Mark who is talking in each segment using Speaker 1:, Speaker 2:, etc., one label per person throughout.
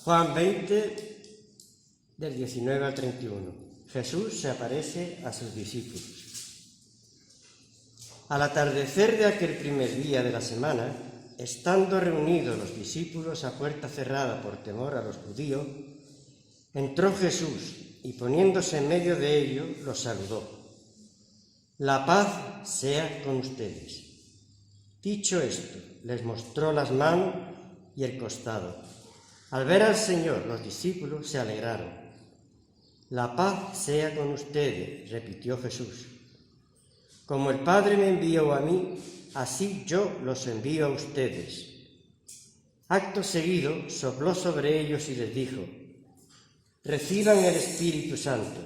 Speaker 1: Juan 20, del 19 al 31. Jesús se aparece a sus discípulos. Al atardecer de aquel primer día de la semana, estando reunidos los discípulos a puerta cerrada por temor a los judíos, entró Jesús y poniéndose en medio de ellos, los saludó. La paz sea con ustedes. Dicho esto, les mostró las manos y el costado. Al ver al Señor, los discípulos se alegraron. La paz sea con ustedes, repitió Jesús. Como el Padre me envió a mí, así yo los envío a ustedes. Acto seguido, sopló sobre ellos y les dijo: reciban el Espíritu Santo.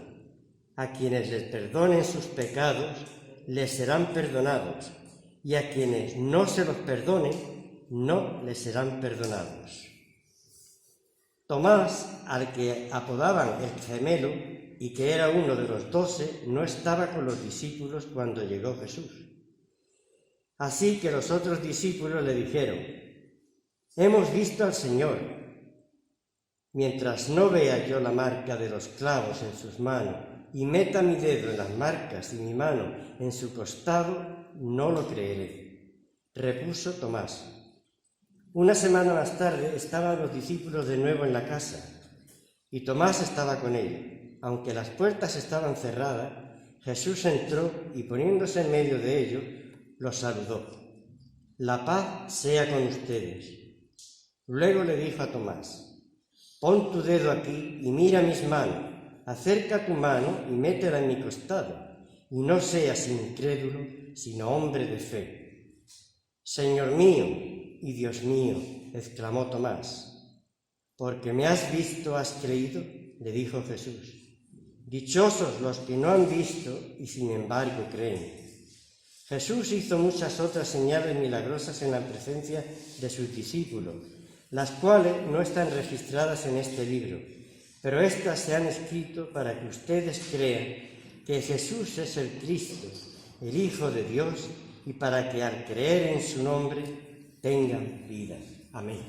Speaker 1: A quienes les perdonen sus pecados, les serán perdonados, y a quienes no se los perdonen, no les serán perdonados. Tomás, al que apodaban el Gemelo, y que era uno de los 12, no estaba con los discípulos cuando llegó Jesús. Así que los otros discípulos le dijeron: hemos visto al Señor. Mientras no vea yo la marca de los clavos en sus manos y meta mi dedo en las marcas y mi mano en su costado, no lo creeré, repuso Tomás. Una semana más tarde estaban los discípulos de nuevo en la casa y Tomás estaba con ellos. Aunque las puertas estaban cerradas, Jesús entró y poniéndose en medio de ellos, los saludó. La paz sea con ustedes. Luego le dijo a Tomás: pon tu dedo aquí y mira mis manos, acerca tu mano y métela en mi costado, y no seas incrédulo, sino hombre de fe. Señor mío y Dios mío, exclamó Tomás. Porque me has visto, has creído, le dijo Jesús. Dichosos los que no han visto y sin embargo creen. Jesús hizo muchas otras señales milagrosas en la presencia de sus discípulos, las cuales no están registradas en este libro, pero éstas se han escrito para que ustedes crean que Jesús es el Cristo, el Hijo de Dios, y para que al creer en su nombre tengan vida. Amén.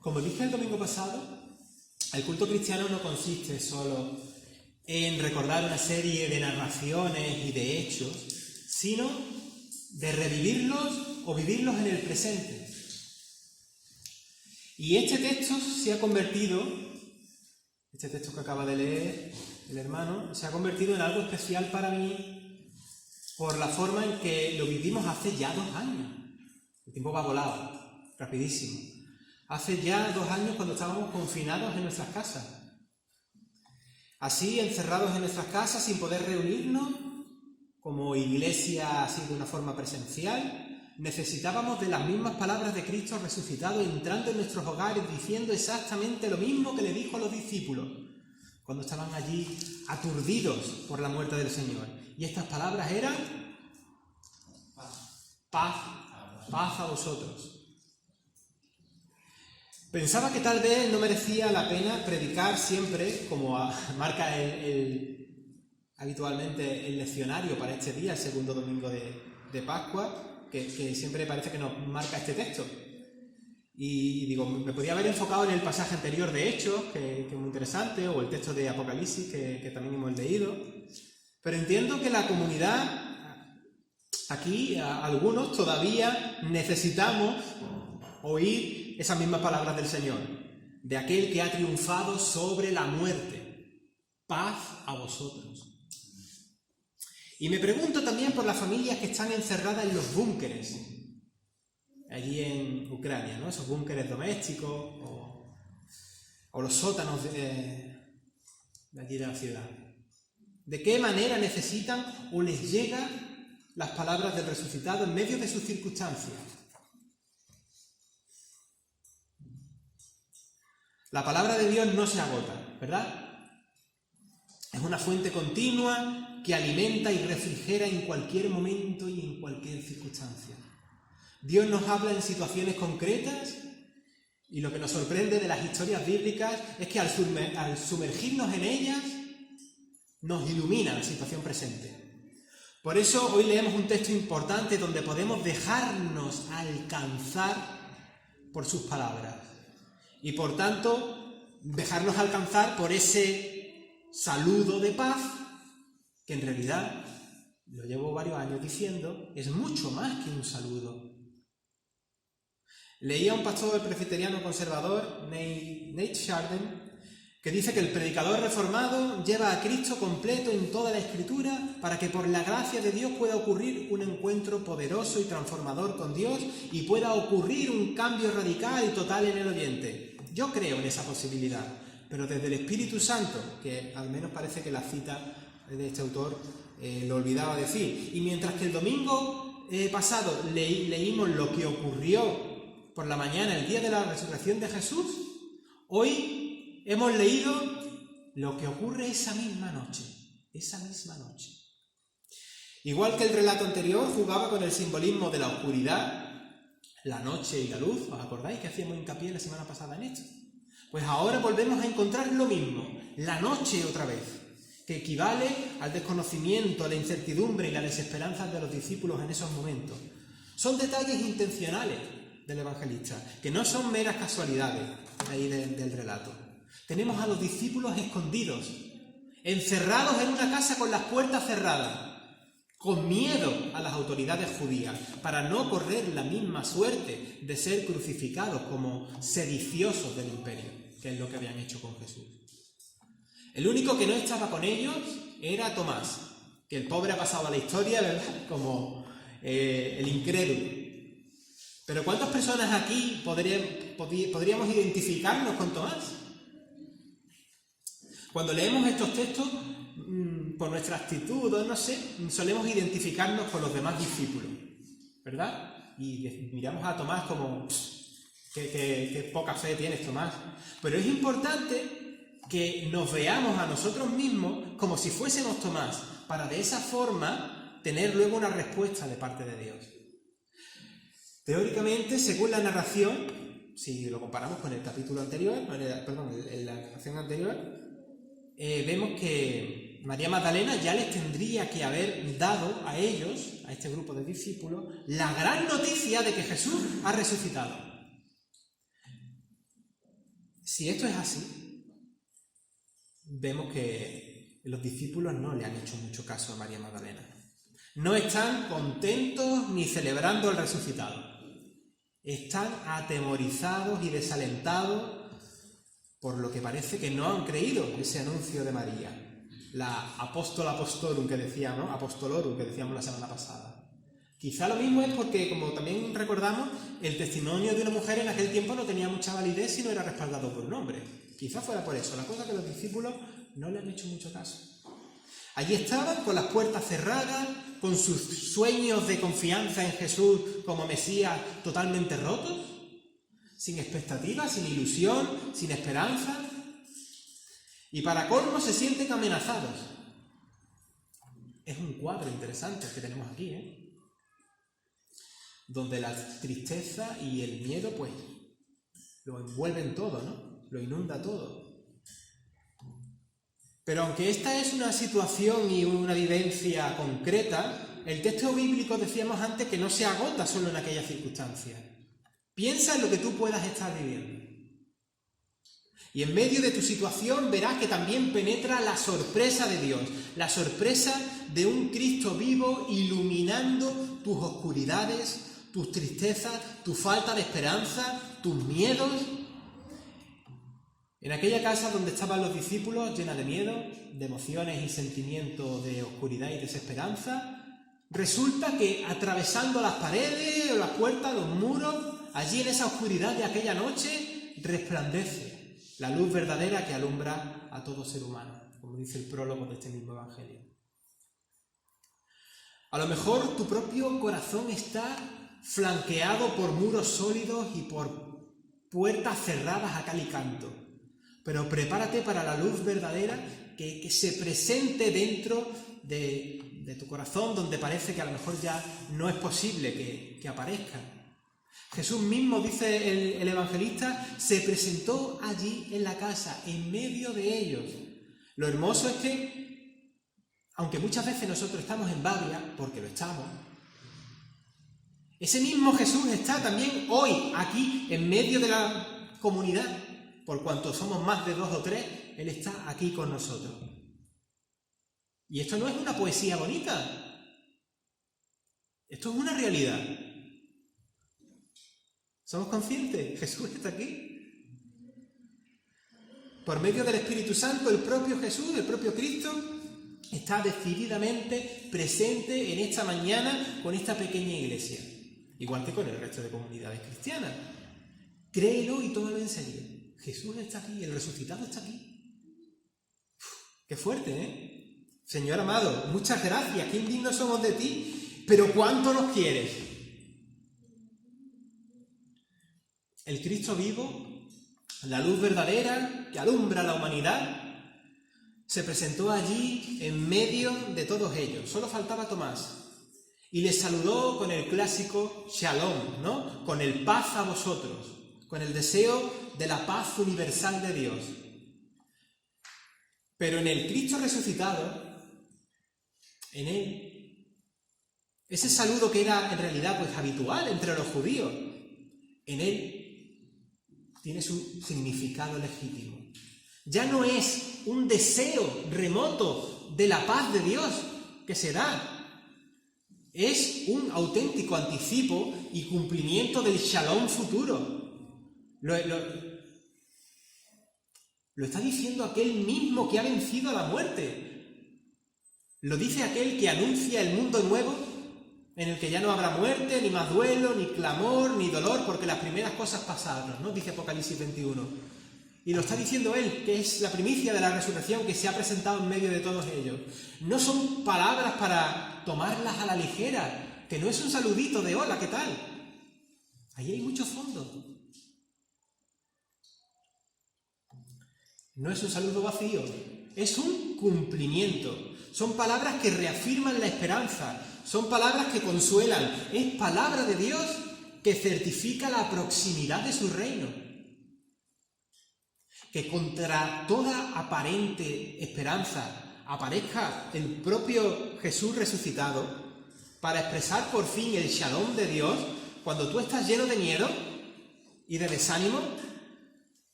Speaker 2: Como dije el domingo pasado, el culto cristiano no consiste solo en recordar una serie de narraciones y de hechos, sino de revivirlos o vivirlos en el presente. Y este texto que acaba de leer el hermano, se ha convertido en algo especial para mí por la forma en que lo vivimos hace ya 2 años. El tiempo va volado, rapidísimo. Hace ya 2 años cuando estábamos confinados en nuestras casas. Así, encerrados en nuestras casas sin poder reunirnos, como iglesia así de una forma presencial, necesitábamos de las mismas palabras de Cristo resucitado entrando en nuestros hogares diciendo exactamente lo mismo que le dijo a los discípulos cuando estaban allí aturdidos por la muerte del Señor. Y estas palabras eran: paz a vosotros. Pensaba que tal vez no merecía la pena predicar siempre, como marca habitualmente el leccionario para este día, el segundo domingo de Pascua, que siempre parece que nos marca este texto. Y digo, me podía haber enfocado en el pasaje anterior de Hechos, que es muy interesante, o el texto de Apocalipsis, que también hemos leído. Pero entiendo que la comunidad, aquí, algunos todavía necesitamos oír esas mismas palabras del Señor, de aquel que ha triunfado sobre la muerte. Paz a vosotros. Y me pregunto también por las familias que están encerradas en los búnkeres, allí en Ucrania, ¿no? Esos búnkeres domésticos o los sótanos de allí de la ciudad. ¿De qué manera necesitan o les llegan las palabras del resucitado en medio de sus circunstancias? La palabra de Dios no se agota, ¿verdad? Es una fuente continua que alimenta y refrigera en cualquier momento y en cualquier circunstancia. Dios nos habla en situaciones concretas Y lo que nos sorprende de las historias bíblicas es que al sumergirnos en ellas, nos ilumina la situación presente. Por eso hoy leemos un texto importante donde podemos dejarnos alcanzar por sus palabras. Y por tanto, dejarnos alcanzar por ese saludo de paz, que en realidad, lo llevo varios años diciendo, es mucho más que un saludo. Leía a un pastor presbiteriano conservador, Nate Chardon, que dice que el predicador reformado lleva a Cristo completo en toda la Escritura para que por la gracia de Dios pueda ocurrir un encuentro poderoso y transformador con Dios y pueda ocurrir un cambio radical y total en el oyente. Yo creo en esa posibilidad, pero desde el Espíritu Santo, que al menos parece que la cita de este autor lo olvidaba decir. Y mientras que el domingo pasado leímos lo que ocurrió por la mañana, el día de la resurrección de Jesús, hoy hemos leído lo que ocurre esa misma noche. Igual que el relato anterior jugaba con el simbolismo de la oscuridad, la noche y la luz. ¿Os acordáis que hacíamos hincapié la semana pasada en esto? Pues ahora volvemos a encontrar lo mismo, la noche otra vez, que equivale al desconocimiento, a la incertidumbre y la desesperanza de los discípulos en esos momentos. Son detalles intencionales del evangelista, que no son meras casualidades ahí del relato. Tenemos a los discípulos escondidos, encerrados en una casa con las puertas cerradas, con miedo a las autoridades judías, para no correr la misma suerte de ser crucificados como sediciosos del imperio, que es lo que habían hecho con Jesús. El único que no estaba con ellos era Tomás, que el pobre ha pasado a la historia, ¿verdad?, como el incrédulo. Pero ¿cuántas personas aquí podríamos identificarnos con Tomás? Cuando leemos estos textos, por nuestra actitud, o no sé, solemos identificarnos con los demás discípulos, ¿verdad? Y miramos a Tomás como, qué poca fe tienes, Tomás. Pero es importante que nos veamos a nosotros mismos como si fuésemos Tomás, para de esa forma tener luego una respuesta de parte de Dios. Teóricamente, según la narración, si lo comparamos con el capítulo anterior, en la narración anterior, vemos que María Magdalena ya les tendría que haber dado a ellos, a este grupo de discípulos, la gran noticia de que Jesús ha resucitado. Si esto es así, vemos que los discípulos no le han hecho mucho caso a María Magdalena. No están contentos ni celebrando el resucitado. Están atemorizados y desalentados por lo que parece que no han creído ese anuncio de María, la apostolorum que decíamos la semana pasada. Quizá lo mismo es porque, como también recordamos, el testimonio de una mujer en aquel tiempo no tenía mucha validez si no era respaldado por un hombre. Quizá fuera por eso. La cosa es que los discípulos no le han hecho mucho caso. Allí estaban con las puertas cerradas, con sus sueños de confianza en Jesús como Mesías totalmente rotos, sin expectativas, sin ilusión, sin esperanza. Y para colmo se sienten amenazados. Es un cuadro interesante el que tenemos aquí, donde la tristeza y el miedo pues lo envuelven todo, ¿no? Lo inunda todo. Pero aunque esta es una situación y una vivencia concreta, el texto bíblico, decíamos antes, que no se agota solo en aquellas circunstancias. Piensa en lo que tú puedas estar viviendo. Y en medio de tu situación verás que también penetra la sorpresa de Dios, la sorpresa de un Cristo vivo iluminando tus oscuridades, tus tristezas, tu falta de esperanza, tus miedos. En aquella casa donde estaban los discípulos, llena de miedo, de emociones y sentimientos de oscuridad y desesperanza, resulta que atravesando las paredes, las puertas, los muros, allí en esa oscuridad de aquella noche, resplandece la luz verdadera que alumbra a todo ser humano, como dice el prólogo de este mismo Evangelio. A lo mejor tu propio corazón está flanqueado por muros sólidos y por puertas cerradas a cal y canto. Pero prepárate para la luz verdadera que se presente dentro de tu corazón, donde parece que a lo mejor ya no es posible que aparezca. Jesús mismo, dice el evangelista, se presentó allí en la casa, en medio de ellos. Lo hermoso es que, aunque muchas veces nosotros estamos en Babia, porque lo estamos, ese mismo Jesús está también hoy aquí, en medio de la comunidad. Por cuanto somos más de 2 o 3, Él está aquí con nosotros. Y esto no es una poesía bonita. Esto es una realidad. ¿Somos conscientes? Jesús está aquí. Por medio del Espíritu Santo, el propio Jesús, el propio Cristo, está decididamente presente en esta mañana con esta pequeña iglesia. Igual que con el resto de comunidades cristianas. Créelo y tómalo en serio. Jesús está aquí, el resucitado está aquí. ¡Qué fuerte, eh! Señor amado, muchas gracias, qué indignos somos de ti, pero ¿cuánto nos quieres? El Cristo vivo, la luz verdadera que alumbra a la humanidad, se presentó allí en medio de todos ellos. Solo faltaba Tomás. Y les saludó con el clásico Shalom, ¿no? Con el paz a vosotros, con el deseo de la paz universal de Dios. Pero en el Cristo resucitado, en Él, ese saludo que era en realidad pues habitual entre los judíos, en Él tiene su significado legítimo. Ya no es un deseo remoto de la paz de Dios que se da. Es un auténtico anticipo y cumplimiento del Shalom futuro. Lo está diciendo aquel mismo que ha vencido a la muerte. Lo dice aquel que anuncia el mundo nuevo, en el que ya no habrá muerte, ni más duelo, ni clamor, ni dolor, porque las primeras cosas pasaron, ¿no? Dice Apocalipsis 21. Y lo está diciendo Él, que es la primicia de la resurrección que se ha presentado en medio de todos ellos. No son palabras para tomarlas a la ligera, que no es un saludito de hola, ¿qué tal? Ahí hay mucho fondo. No es un saludo vacío, es un cumplimiento. Son palabras que reafirman la esperanza, son palabras que consuelan. Es palabra de Dios que certifica la proximidad de su reino. Que contra toda aparente esperanza aparezca el propio Jesús resucitado para expresar por fin el Shalom de Dios cuando tú estás lleno de miedo y de desánimo,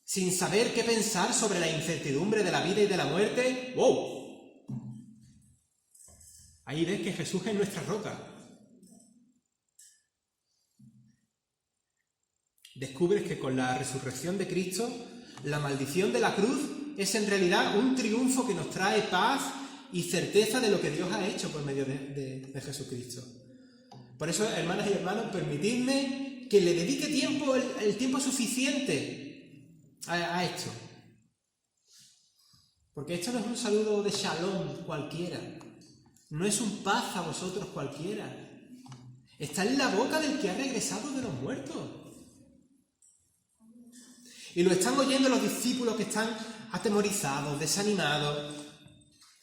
Speaker 2: sin saber qué pensar sobre la incertidumbre de la vida y de la muerte. ¡Wow! Ahí ves que Jesús es nuestra roca. Descubres que con la resurrección de Cristo, la maldición de la cruz es en realidad un triunfo que nos trae paz y certeza de lo que Dios ha hecho por medio de Jesucristo. Por eso, hermanas y hermanos, permitidme que le dedique tiempo, el tiempo suficiente a esto. Porque esto no es un saludo de shalom cualquiera. No es un paz a vosotros cualquiera. Está en la boca del que ha regresado de los muertos. Y lo están oyendo los discípulos que están atemorizados, desanimados.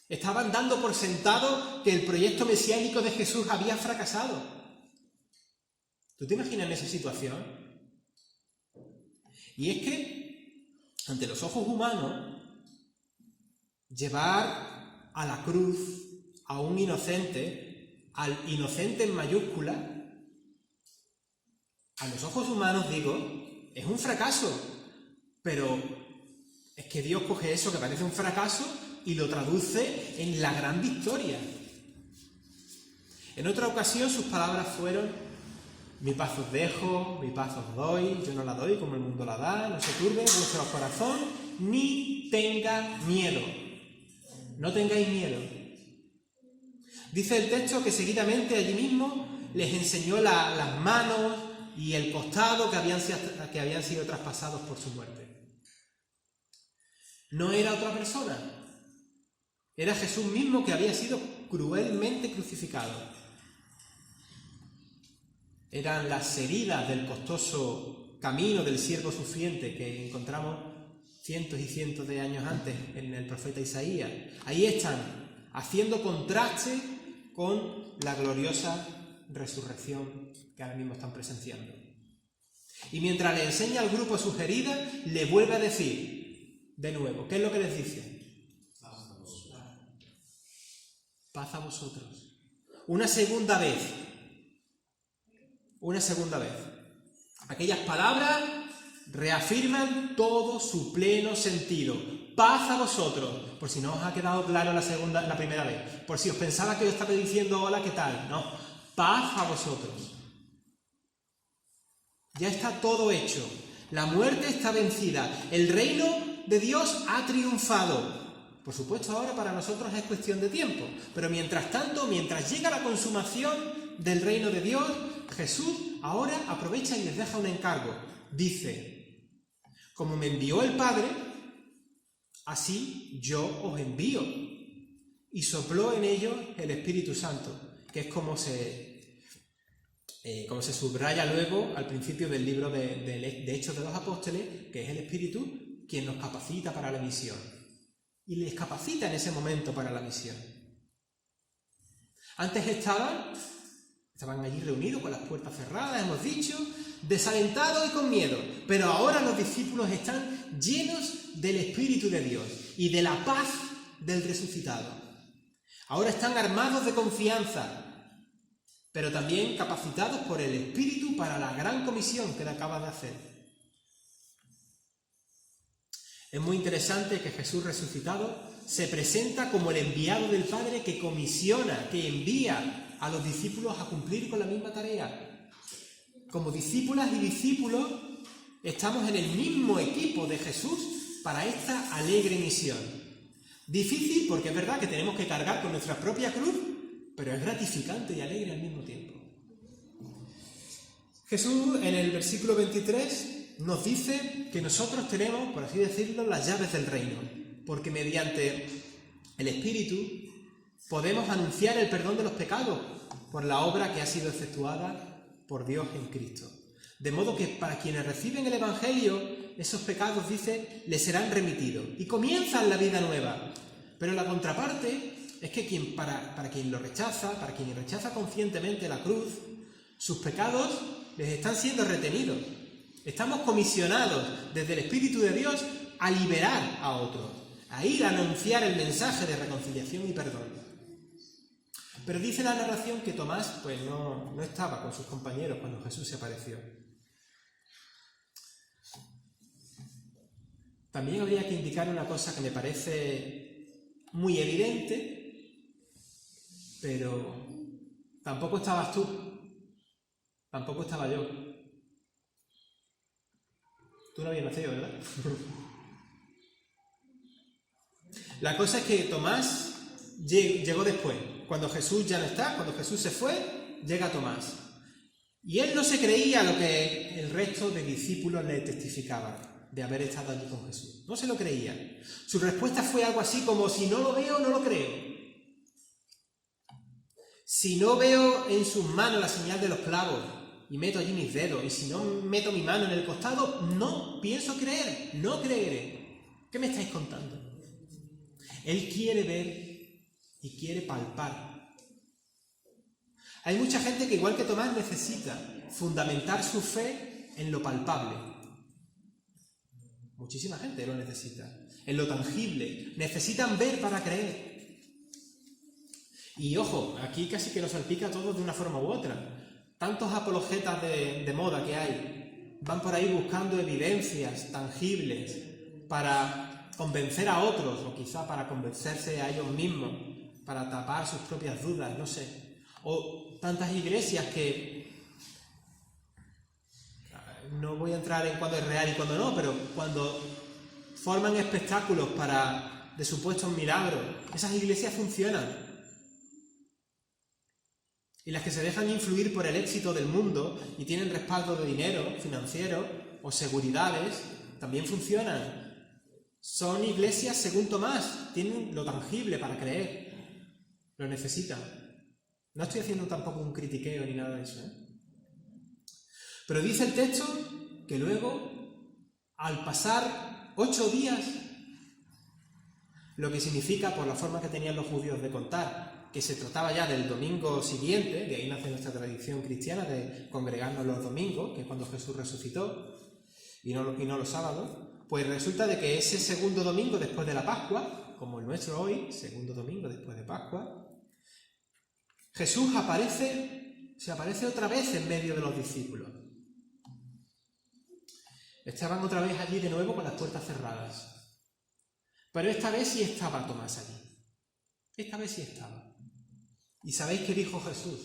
Speaker 2: Estaban dando por sentado que el proyecto mesiánico de Jesús había fracasado. ¿Tú te imaginas esa situación? Y es que, ante los ojos humanos, llevar a la cruz a un inocente, al inocente en mayúscula, a los ojos humanos, digo, es un fracaso. Pero es que Dios coge eso que parece un fracaso y lo traduce en la gran victoria. En otra ocasión sus palabras fueron: mi paz os dejo, mi paz os doy, yo no la doy como el mundo la da, no se turbe vuestro corazón, ni tenga miedo. No tengáis miedo. Dice el texto que seguidamente allí mismo les enseñó las manos y el costado que habían sido traspasados por su muerte. No era otra persona, era Jesús mismo que había sido cruelmente crucificado. Eran las heridas del costoso camino del siervo sufriente que encontramos cientos y cientos de años antes en el profeta Isaías. Ahí están, haciendo contraste con la gloriosa resurrección que ahora mismo están presenciando. Y mientras le enseña al grupo sus heridas, le vuelve a decir, de nuevo, ¿qué es lo que les dice? Paz a vosotros. Una segunda vez. Aquellas palabras reafirman todo su pleno sentido. Paz a vosotros. Por si no os ha quedado claro la primera vez. Por si os pensaba que yo estaba diciendo hola, ¿qué tal? No. Paz a vosotros. Ya está todo hecho. La muerte está vencida. El reino de Dios ha triunfado. Por supuesto, ahora para nosotros es cuestión de tiempo. Pero mientras tanto, mientras llega la consumación del reino de Dios, Jesús ahora aprovecha y les deja un encargo. Dice, como me envió el Padre, así yo os envío. Y sopló en ellos el Espíritu Santo, que es como se subraya luego al principio del libro de Hechos de los Apóstoles, que es el Espíritu quien nos capacita para la misión. Y les capacita en ese momento para la misión. Antes estaban allí reunidos con las puertas cerradas, hemos dicho, desalentados y con miedo. Pero ahora los discípulos están llenos del Espíritu de Dios y de la paz del resucitado. Ahora están armados de confianza, pero también capacitados por el Espíritu para la gran comisión que le acaba de hacer. Es muy interesante que Jesús resucitado se presenta como el enviado del Padre que comisiona, que envía a los discípulos a cumplir con la misma tarea. Como discípulas y discípulos estamos en el mismo equipo de Jesús para esta alegre misión. Difícil porque es verdad que tenemos que cargar con nuestra propia cruz, pero es gratificante y alegre al mismo tiempo. Jesús en el versículo 23 nos dice que nosotros tenemos, por así decirlo, las llaves del reino, porque mediante el Espíritu podemos anunciar el perdón de los pecados por la obra que ha sido efectuada por Dios en Cristo. De modo que para quienes reciben el Evangelio, esos pecados, dice, les serán remitidos y comienzan la vida nueva. Pero la contraparte es que para quien rechaza conscientemente la cruz, sus pecados les están siendo retenidos. Estamos comisionados desde el Espíritu de Dios a liberar a otros, a ir a anunciar el mensaje de reconciliación y perdón. Pero dice la narración que Tomás no estaba con sus compañeros cuando Jesús se apareció. También habría que indicar una cosa que me parece muy evidente, pero tampoco estabas tú, tampoco estaba yo. Tú no habías nacido, ¿verdad? La cosa es que Tomás llegó después. Cuando Jesús ya no está, cuando Jesús se fue, llega Tomás. Y él no se creía lo que el resto de discípulos le testificaban de haber estado allí con Jesús. No se lo creía. Su respuesta fue algo así como, si no lo veo, no lo creo. Si no veo en sus manos la señal de los clavos y meto allí mis dedos, y si no meto mi mano en el costado, no pienso creer, no creeré. ¿Qué me estáis contando? Él quiere ver y quiere palpar. Hay mucha gente que, igual que Tomás, necesita fundamentar su fe en lo palpable. Muchísima gente lo necesita. En lo tangible. Necesitan ver para creer. Y ojo, aquí casi que nos salpica a todos de una forma u otra. Tantos apologetas de moda que hay van por ahí buscando evidencias tangibles para convencer a otros, o quizá para convencerse a ellos mismos, para tapar sus propias dudas, no sé. O tantas iglesias que... No voy a entrar en cuándo es real y cuándo no, pero cuando forman espectáculos de supuestos milagros, esas iglesias funcionan. Y las que se dejan influir por el éxito del mundo y tienen respaldo de dinero, financiero o seguridades, también funcionan. Son iglesias según Tomás, tienen lo tangible para creer, lo necesitan. No estoy haciendo tampoco un critiqueo ni nada de eso, ¿eh? Pero dice el texto que luego, al pasar 8 días, lo que significa, por la forma que tenían los judíos de contar, que se trataba ya del domingo siguiente, de ahí nace nuestra tradición cristiana de congregarnos los domingos, que es cuando Jesús resucitó, y no los sábados, pues resulta de que ese segundo domingo después de la Pascua, como el nuestro hoy, segundo domingo después de Pascua, Jesús se aparece otra vez en medio de los discípulos. Estaban otra vez allí de nuevo con las puertas cerradas. Pero esta vez sí estaba Tomás allí. Esta vez sí estaba. ¿Y sabéis qué dijo Jesús?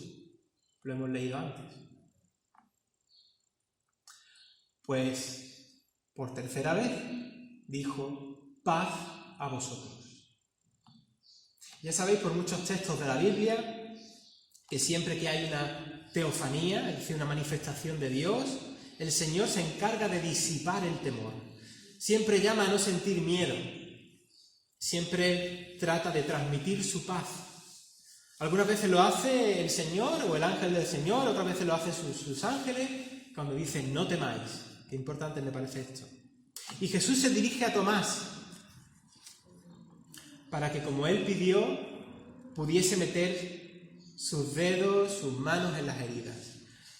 Speaker 2: Lo hemos leído antes. Pues, por tercera vez, dijo, paz a vosotros. Ya sabéis por muchos textos de la Biblia que siempre que hay una teofanía, es decir, una manifestación de Dios, el Señor se encarga de disipar el temor. Siempre llama a no sentir miedo. Siempre trata de transmitir su paz. Algunas veces lo hace el Señor o el ángel del Señor, otras veces lo hacen sus ángeles, cuando dicen no temáis. Qué importante me parece esto. Y Jesús se dirige a Tomás para que, como él pidió, pudiese meter sus dedos, sus manos en las heridas.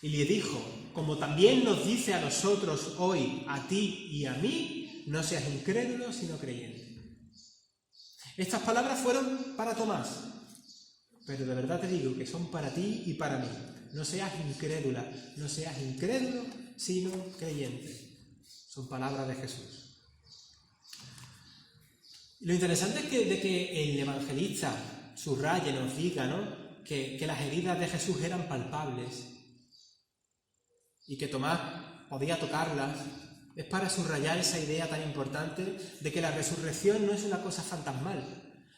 Speaker 2: Y le dijo, como también nos dice a nosotros hoy, a ti y a mí, no seas incrédulo, sino creyente. Estas palabras fueron para Tomás, pero de verdad te digo que son para ti y para mí. No seas incrédula, no seas incrédulo, sino creyente. Son palabras de Jesús. Lo interesante es de que el evangelista subraye, nos diga, ¿no?, que las heridas de Jesús eran palpables y que Tomás podía tocarlas. Es para subrayar esa idea tan importante de que la resurrección no es una cosa fantasmal,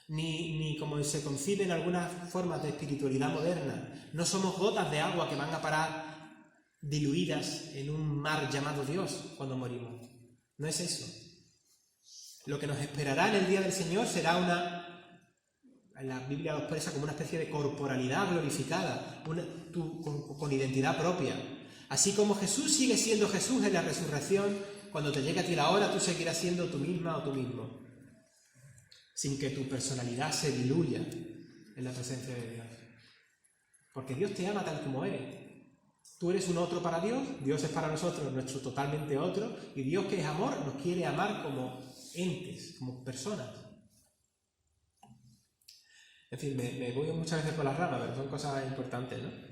Speaker 2: ni como se concibe en algunas formas de espiritualidad moderna. No somos gotas de agua que van a parar diluidas en un mar llamado Dios cuando morimos. No es eso. Lo que nos esperará en el día del Señor será la Biblia lo expresa como una especie de corporalidad glorificada, con identidad propia. Así como Jesús sigue siendo Jesús en la resurrección, cuando te llegue a ti la hora, tú seguirás siendo tú misma o tú mismo, sin que tu personalidad se diluya en la presencia de Dios. Porque Dios te ama tal como eres. Tú eres un otro para Dios, Dios es para nosotros nuestro totalmente otro, y Dios, que es amor, nos quiere amar como entes, como personas. En fin, me voy muchas veces por las ramas, pero son cosas importantes, ¿no?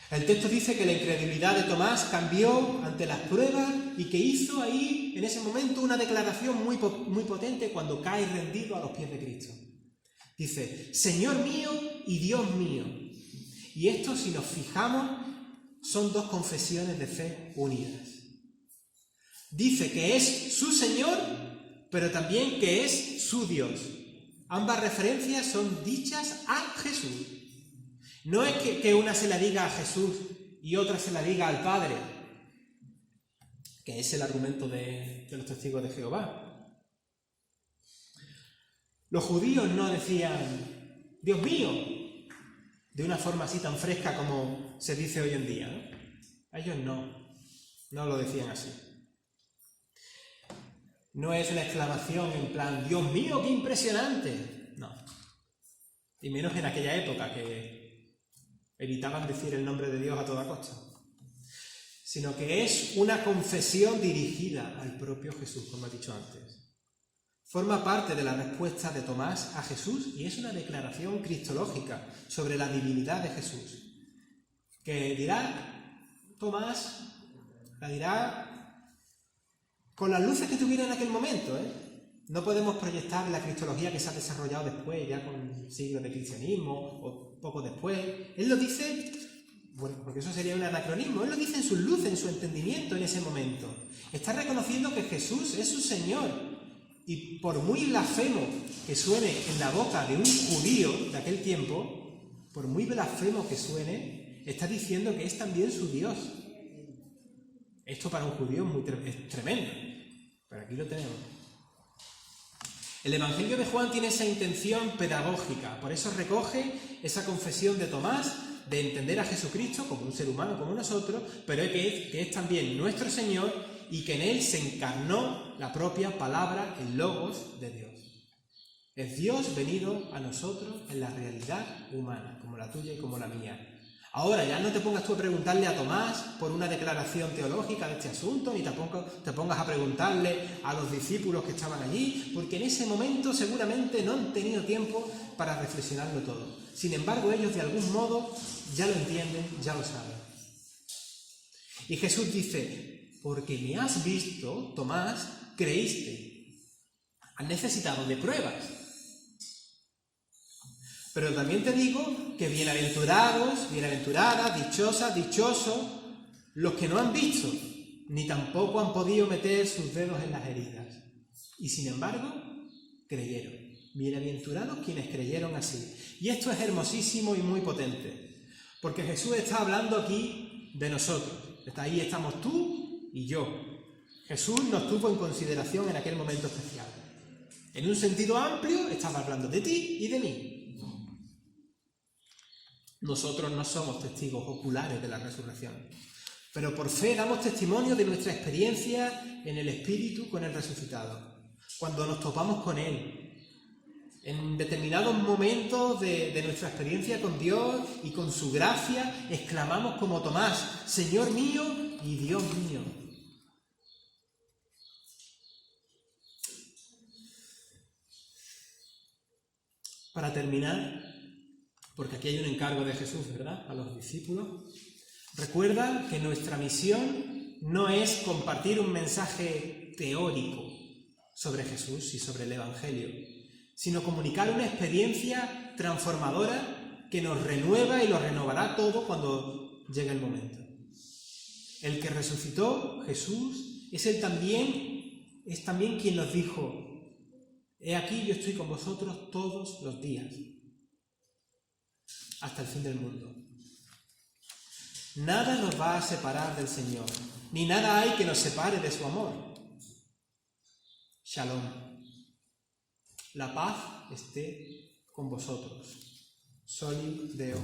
Speaker 2: El texto dice que la incredulidad de Tomás cambió ante las pruebas y que hizo ahí, en ese momento, una declaración muy potente cuando cae rendido a los pies de Cristo. Dice, Señor mío y Dios mío. Y esto, si nos fijamos, son dos confesiones de fe unidas. Dice que es su Señor, pero también que es su Dios. Ambas referencias son dichas a Jesús. No es que una se la diga a Jesús y otra se la diga al Padre, que es el argumento de los testigos de Jehová. Los judíos no decían, Dios mío, de una forma así tan fresca como se dice hoy en día, ¿no? Ellos no lo decían así. No es una exclamación en plan, Dios mío, qué impresionante. No. Y menos en aquella época que evitaban decir el nombre de Dios a toda costa. Sino que es una confesión dirigida al propio Jesús, como he dicho antes. Forma parte de la respuesta de Tomás a Jesús y es una declaración cristológica sobre la divinidad de Jesús. Que dirá Tomás, la dirá con las luces que tuviera en aquel momento, No podemos proyectar la cristología que se ha desarrollado después, ya con siglos de cristianismo o poco después. Él lo dice, bueno, porque eso sería un anacronismo, él lo dice en sus luces, en su entendimiento en ese momento. Está reconociendo que Jesús es su Señor. Y por muy blasfemo que suene en la boca de un judío de aquel tiempo, por muy blasfemo que suene, está diciendo que es también su Dios. Esto para un judío es tremendo, pero aquí lo tenemos. El Evangelio de Juan tiene esa intención pedagógica, por eso recoge esa confesión de Tomás de entender a Jesucristo como un ser humano como nosotros, pero que es también nuestro Señor y que en Él se encarnó la propia palabra, el Logos de Dios. Es Dios venido a nosotros en la realidad humana, como la tuya y como la mía. Ahora ya no te pongas tú a preguntarle a Tomás por una declaración teológica de este asunto, ni tampoco te pongas a preguntarle a los discípulos que estaban allí, porque en ese momento seguramente no han tenido tiempo para reflexionarlo todo. Sin embargo, ellos de algún modo ya lo entienden, ya lo saben. Y Jesús dice, porque me has visto, Tomás, creíste. Has necesitado de pruebas. Pero también te digo que bienaventurados, bienaventuradas, dichosas, dichosos, los que no han visto, ni tampoco han podido meter sus dedos en las heridas. Y sin embargo, creyeron. Bienaventurados quienes creyeron así. Y esto es hermosísimo y muy potente, porque Jesús está hablando aquí de nosotros. Ahí estamos tú y yo. Jesús nos tuvo en consideración en aquel momento especial. En un sentido amplio, estaba hablando de ti y de mí. Nosotros no somos testigos oculares de la resurrección, pero por fe damos testimonio de nuestra experiencia en el Espíritu con el resucitado. Cuando nos topamos con Él, en determinados momentos de nuestra experiencia con Dios y con su gracia, exclamamos como Tomás, Señor mío y Dios mío. Para terminar, porque aquí hay un encargo de Jesús, ¿verdad?, a los discípulos. Recuerda que nuestra misión no es compartir un mensaje teórico sobre Jesús y sobre el Evangelio, sino comunicar una experiencia transformadora que nos renueva y lo renovará todo cuando llegue el momento. El que resucitó, Jesús, es también quien nos dijo, he aquí yo estoy con vosotros todos los días, hasta el fin del mundo. Nada nos va a separar del Señor, ni nada hay que nos separe de su amor. Shalom. La paz esté con vosotros. Soli Deo.